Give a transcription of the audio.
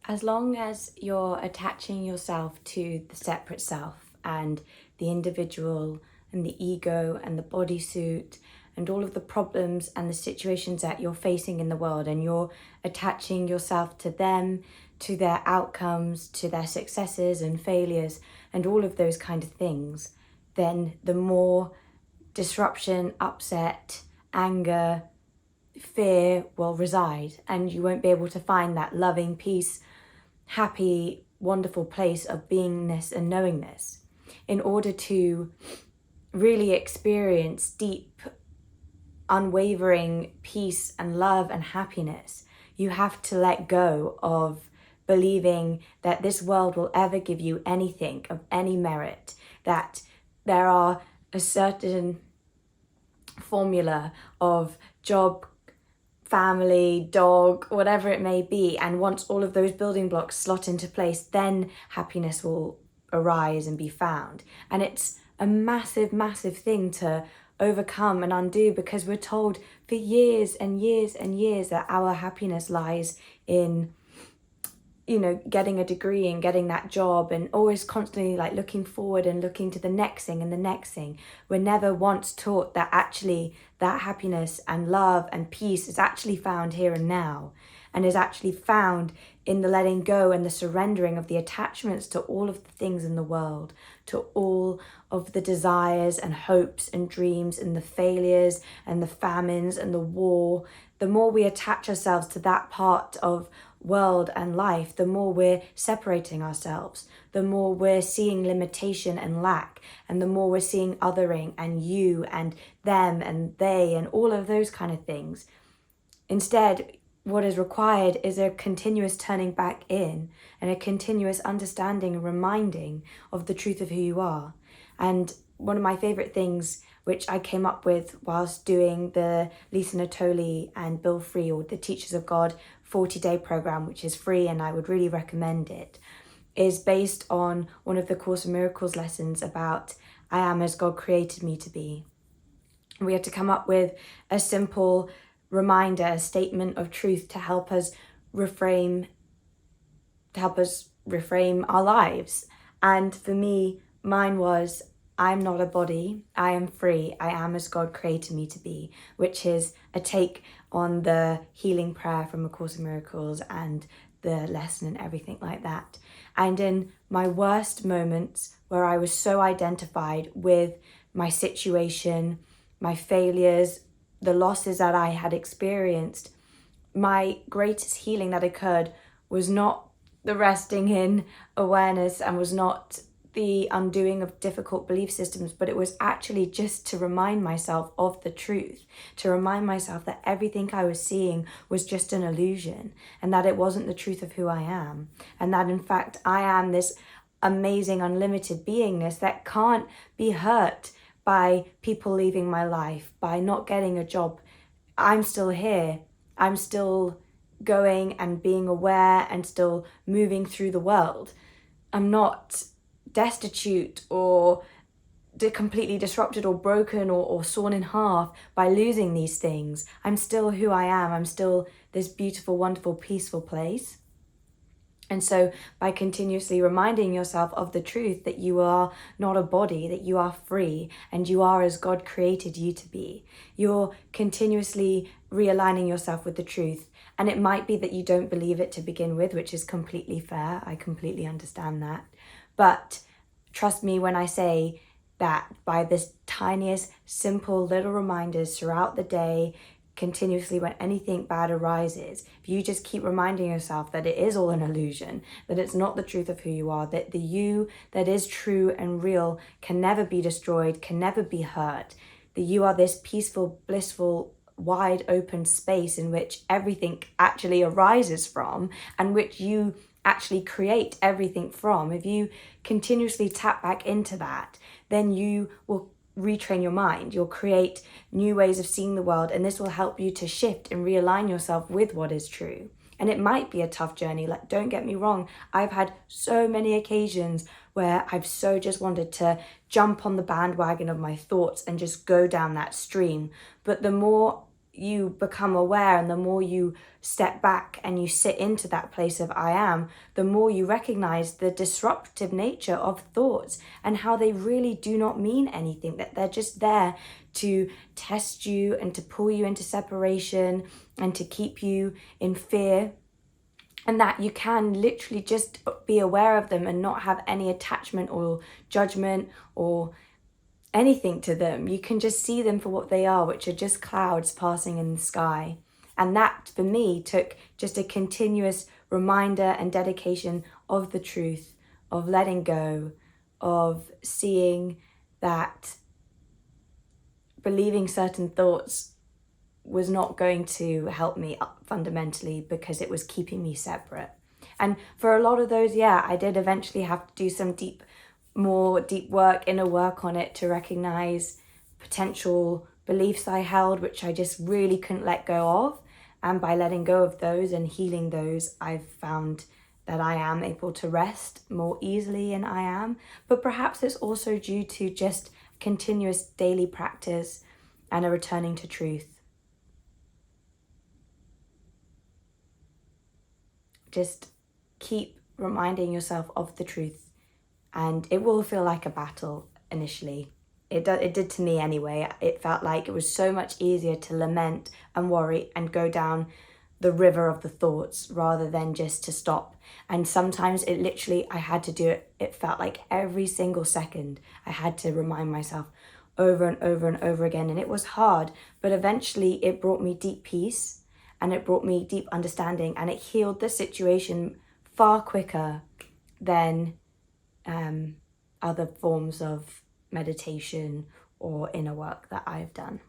As long as you're attaching yourself to the separate self and the individual and the ego and the bodysuit and all of the problems and the situations that you're facing in the world, and you're attaching yourself to them, to their outcomes, to their successes and failures and all of those kind of things, then the more disruption, upset, anger, fear will reside, and you won't be able to find that loving, peace, happy, wonderful place of beingness and knowingness. In order to really experience deep, unwavering peace and love and happiness, you have to let go of believing that this world will ever give you anything of any merit, that there are a certain formula of job, family, dog, whatever it may be, and once all of those building blocks slot into place, then happiness will arise and be found. And it's a massive, massive thing to overcome and undo, because we're told for years and years and years that our happiness lies in, getting a degree and getting that job, and always constantly like looking forward and looking to the next thing and the next thing. We're never once taught that actually that happiness and love and peace is actually found here and now, and is actually found in the letting go and the surrendering of the attachments to all of the things in the world, to all of the desires and hopes and dreams and the failures and the famines and the war. The more we attach ourselves to that part of world and life, the more we're separating ourselves, the more we're seeing limitation and lack, and the more we're seeing othering and you and them and they and all of those kind of things. Instead, what is required is a continuous turning back in and a continuous understanding and reminding of the truth of who you are. And one of my favorite things, which I came up with whilst doing the Lisa Natoli and Bill Free, or the Teachers of God 40-day program, which is free and I would really recommend it, is based on one of the Course in Miracles lessons about I am as God created me to be. We had to come up with a simple reminder, a statement of truth to help us reframe our lives. And for me, mine was, I'm not a body, I am free, I am as God created me to be, which is a take on the healing prayer from A Course in Miracles and the lesson and everything like that. And in my worst moments, where I was so identified with my situation, my failures, the losses that I had experienced, my greatest healing that occurred was not the resting in awareness and was not the undoing of difficult belief systems, but it was actually just to remind myself of the truth, to remind myself that everything I was seeing was just an illusion, and that it wasn't the truth of who I am, and that in fact I am this amazing unlimited beingness that can't be hurt by people leaving my life, by not getting a job. I'm still here. I'm still going and being aware and still moving through the world. I'm not destitute or completely disrupted or broken or sawn in half by losing these things. I'm still who I am. I'm still this beautiful, wonderful, peaceful place. And so by continuously reminding yourself of the truth that you are not a body, that you are free and you are as God created you to be, you're continuously realigning yourself with the truth. And it might be that you don't believe it to begin with, which is completely fair. I completely understand that. But trust me when I say that by this tiniest, simple little reminders throughout the day, continuously when anything bad arises, if you just keep reminding yourself that it is all an illusion, that it's not the truth of who you are, that the you that is true and real can never be destroyed, can never be hurt, that you are this peaceful, blissful, wide open space in which everything actually arises from and which you actually create everything from. If you continuously tap back into that, then you will retrain your mind. You'll create new ways of seeing the world, and this will help you to shift and realign yourself with what is true. And it might be a tough journey. Like, don't get me wrong, I've had so many occasions where I've so just wanted to jump on the bandwagon of my thoughts and just go down that stream. But the more you become aware and the more you step back and you sit into that place of I am, the more you recognize the disruptive nature of thoughts and how they really do not mean anything, that they're just there to test you and to pull you into separation and to keep you in fear. And that you can literally just be aware of them and not have any attachment or judgment or anything to them. You can just see them for what they are, which are just clouds passing in the sky. And that, for me, took just a continuous reminder and dedication of the truth, of letting go, of seeing that believing certain thoughts was not going to help me fundamentally because it was keeping me separate. And for a lot of those, I did eventually have to do some more deep work, inner work on it, to recognize potential beliefs I held, which I just really couldn't let go of. And by letting go of those and healing those, I've found that I am able to rest more easily in I am. But perhaps it's also due to just continuous daily practice and a returning to truth. Just keep reminding yourself of the truth, and it will feel like a battle initially. It did to me anyway. It felt like it was so much easier to lament and worry and go down the river of the thoughts rather than just to stop. And sometimes I had to do it. It felt like every single second I had to remind myself over and over and over again. And it was hard, but eventually it brought me deep peace and it brought me deep understanding, and it healed the situation far quicker than other forms of meditation or inner work that I've done.